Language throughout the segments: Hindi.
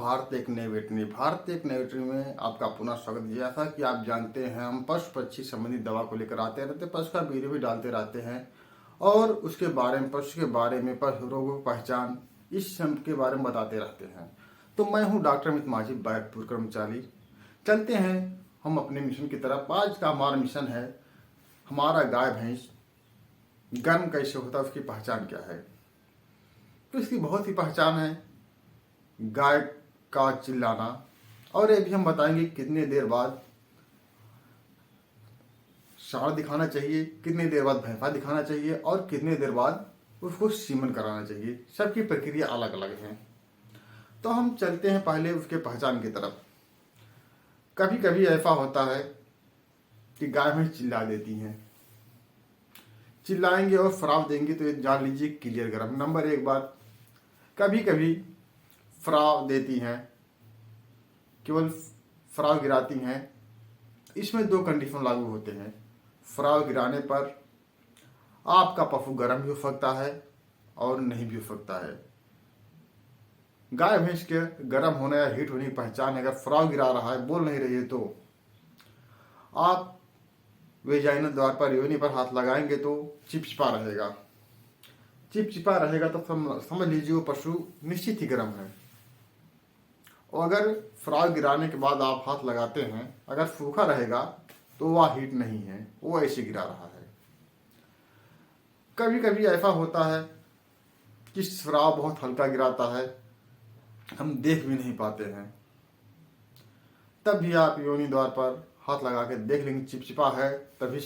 भारत एक नेविटरी में आपका पुनः स्वागत। जैसा कि आप जानते हैं, हम पशु पक्षी संबंधी दवा को लेकर आते रहते हैं, पशु का वीडियो भी डालते रहते हैं और उसके बारे में, पशु के बारे में, पशु रोगों की पहचान, इस सब के बारे में बताते रहते हैं। तो मैं हूं डॉक्टर अमित माझी, बैरकपुर कर्मचारी। चलते हैं हम अपने मिशन की तरफ। आज का हमारा मिशन है, हमारा गाय भैंस गर्म कैसे होता है, उसकी पहचान क्या है। तो इसकी बहुत ही पहचान है, गाय का चिल्लाना, और ये भी हम बताएंगे कितने देर बाद सांड दिखाना चाहिए, कितने देर बाद भैंसा दिखाना चाहिए और कितने देर बाद उसको सीमन कराना चाहिए। सबकी प्रक्रिया अलग अलग है। तो हम चलते हैं पहले उसके पहचान की तरफ। कभी कभी ऐसा होता है कि गाय भैंस चिल्ला देती हैं, चिल्लाएंगे और फराव देंगे तो ये जान लीजिए क्लियर गर्म। नंबर एक बात, कभी कभी फराव देती हैं, केवल फराव गिराती हैं। इसमें दो कंडीशन लागू होते हैं। फराव गिराने पर आपका पशु गर्म भी हो सकता है और नहीं भी हो सकता है। गाय भैंस के गर्म होने या हीट होने की पहचान, अगर फराव गिरा रहा है, बोल नहीं रही है, तो आप वेजाइनल द्वार पर, योनि पर हाथ लगाएंगे तो चिपचिपा रहेगा। चिपचिपा रहेगा तो समझ लीजिए वो पशु निश्चित ही गर्म है। और अगर फ्राग गिराने के बाद आप हाथ लगाते हैं, अगर सूखा रहेगा तो वह हीट नहीं है, वो ऐसे गिरा रहा है। कभी कभी ऐसा होता है कि फ्राग बहुत हल्का गिराता है, हम देख भी नहीं पाते हैं, तब भी आप योनि द्वार पर हाथ लगा के देख लेंगे चिपचिपा है, तभी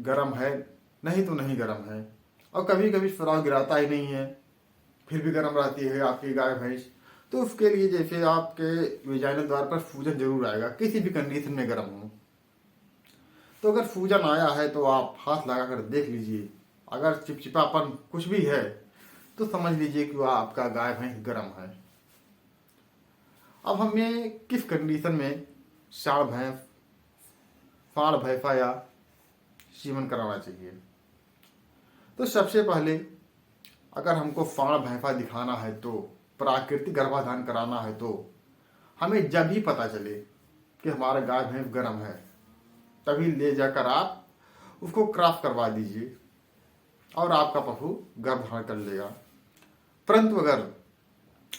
गर्म है, नहीं तो नहीं गर्म है। और कभी कभी फ्राग गिराता ही नहीं है, फिर भी गर्म रहती है आपकी गाय भैंस, तो उसके लिए जैसे आपके वेजाइनल द्वार पर सूजन जरूर आएगा, किसी भी कंडीशन में गर्म हो। तो अगर सूजन आया है तो आप हाथ लगाकर देख लीजिए, अगर चिपचिपापन कुछ भी है तो समझ लीजिए कि वह आपका गाय भैंस गर्म है। अब हमें किस कंडीशन में सांड भैंसा या सीमन कराना चाहिए। तो सबसे पहले अगर हमको फाड़ भैंसा दिखाना है, तो प्राकृतिक गर्भाधान कराना है, तो हमें जब ही पता चले कि हमारा गाय भैंस गर्म है, तभी ले जाकर आप उसको क्रॉस करवा दीजिए और आपका पशु गर्भधारण कर लेगा। परंतु अगर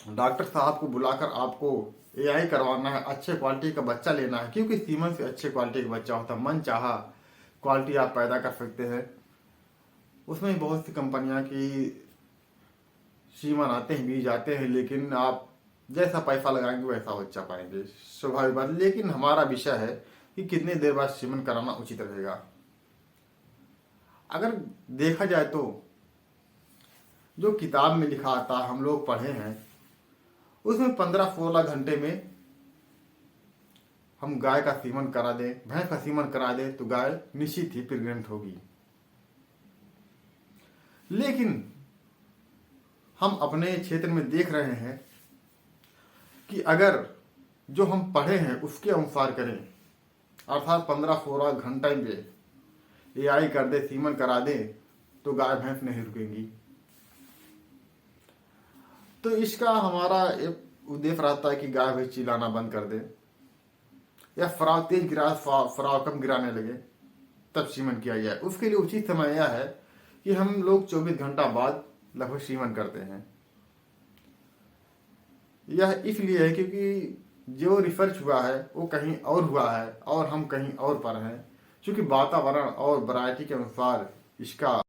डॉक्टर साहब को बुलाकर आपको एआई करवाना है, अच्छे क्वालिटी का बच्चा लेना है, क्योंकि सीमन से अच्छे क्वालिटी का बच्चा होता है, मन चाहा क्वालिटी आप पैदा कर सकते हैं। उसमें बहुत सी कंपनियां की सीमन आते हैं, बीज आते हैं, लेकिन आप जैसा पैसा लगाएंगे वैसा बच्चा पाएंगे, स्वाभाविक बात। लेकिन हमारा विषय है कि कितने देर बाद सीमन कराना उचित रहेगा। अगर देखा जाए तो जो किताब में लिखा आता है, हम लोग पढ़े हैं, उसमें 15-16 घंटे में हम गाय का सीमन करा दें, भैंस का सीमन करा दें, तो गाय निश्चित ही प्रेग्नेंट होगी। लेकिन हम अपने क्षेत्र में देख रहे हैं कि अगर जो हम पढ़े हैं उसके अनुसार करें, अर्थात 15-16 घंटे में एआई कर दे, सीमन करा दे, तो गाय भैंस नहीं रुकेंगी। तो इसका हमारा एक उद्देश्य रहता है कि गाय भैंस चिल्लाना बंद कर दे, या फराव तेज गिरा, फराव कम गिराने लगे, तब सीमन किया जाए। उसके लिए उचित समय यह है कि हम लोग 24 घंटा बाद लगभग सीमन करते हैं। यह इसलिए है क्योंकि जो रिसर्च हुआ है वो कहीं और हुआ है और हम कहीं और पर हैं, क्योंकि वातावरण और वैरायटी के अनुसार इसका